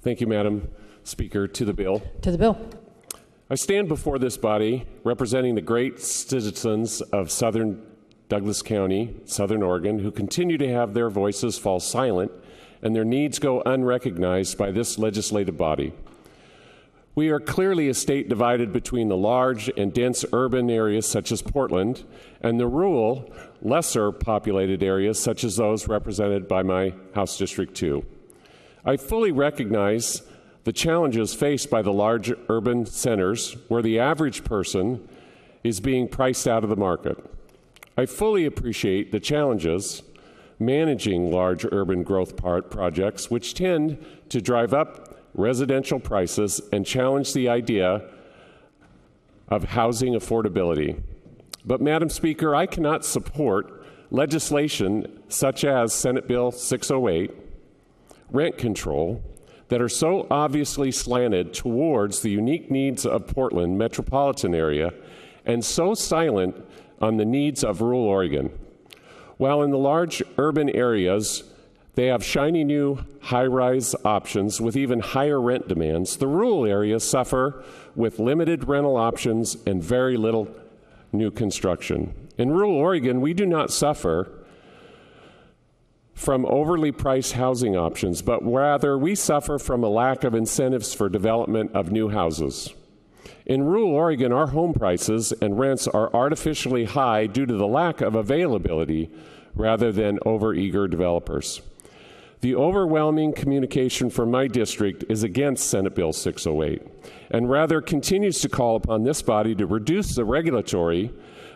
Thank you, Madam Speaker. To the bill. To the bill. I stand before this body representing the great citizens of southern Douglas County, southern Oregon, who continue to have their voices fall silent and their needs go unrecognized by this legislative body. We are clearly a state divided between the large and dense urban areas such as Portland and the rural, lesser populated areas such as those represented by my House District 2. I fully recognize the challenges faced by the large urban centers where the average person is being priced out of the market. I fully appreciate the challenges managing large urban growth projects which tend to drive up residential prices and challenge the idea of housing affordability. But, Madam Speaker, I cannot support legislation such as Senate Bill 608, rent control, that are so obviously slanted towards the unique needs of Portland metropolitan area and so silent on the needs of rural Oregon. While in the large urban areas, they have shiny new high-rise options with even higher rent demands, the rural areas suffer with limited rental options and very little new construction. In rural Oregon, we do not suffer from overly priced housing options, but rather we suffer from a lack of incentives for development of new houses. In rural Oregon, our home prices and rents are artificially high due to the lack of availability rather than overeager developers. The overwhelming communication from my district is against Senate Bill 608 and rather continues to call upon this body to reduce the regulatory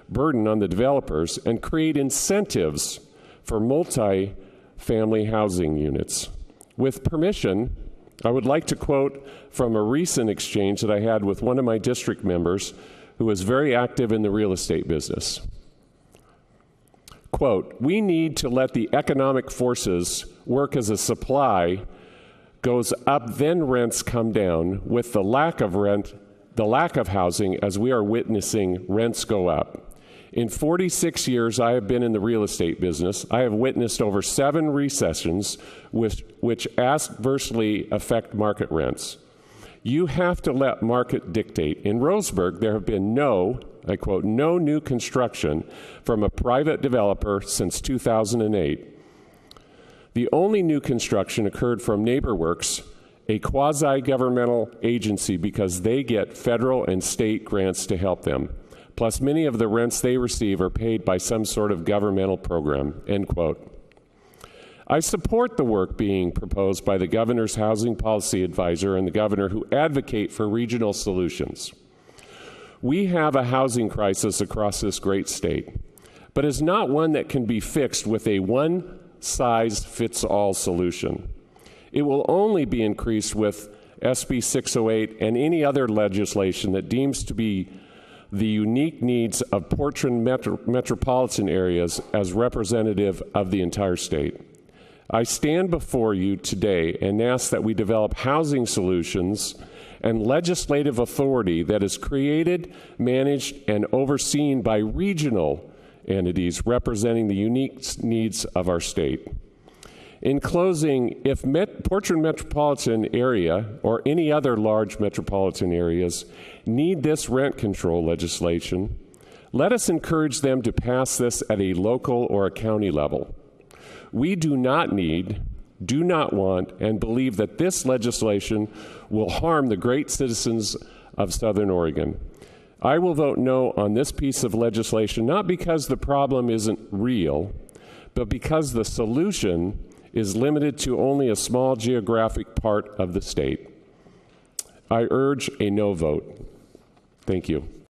burden on the developers and create incentives for multi-family housing units. With permission, I would like to quote from a recent exchange that I had with one of my district members who is very active in the real estate business. Quote, "We need to let the economic forces work as a supply goes up, then rents come down. With the lack of housing, as we are witnessing, rents go up. In 46 years I have been in the real estate business, I have witnessed over 7 recessions which adversely affect market rents. You have to let market dictate. In Roseburg, there have been no, I quote, no new construction from a private developer since 2008. The only new construction occurred from NeighborWorks, a quasi-governmental agency, because they get federal and state grants to help them. Plus, many of the rents they receive are paid by some sort of governmental program," end quote. I support the work being proposed by the governor's housing policy advisor and the governor who advocate for regional solutions. We have a housing crisis across this great state, but it's not one that can be fixed with a one-size-fits-all solution. It will only be increased with SB 608 and any other legislation that deems to be the unique needs of Portland metropolitan areas as representative of the entire state. I stand before you today and ask that we develop housing solutions and legislative authority that is created, managed, and overseen by regional entities representing the unique needs of our state. In closing, if Portland metropolitan area or any other large metropolitan areas need this rent control legislation, let us encourage them to pass this at a local or a county level. We do not need, do not want, and believe that this legislation will harm the great citizens of Southern Oregon. I will vote no on this piece of legislation, not because the problem isn't real, but because the solution is limited to only a small geographic part of the state. I urge a no vote. Thank you.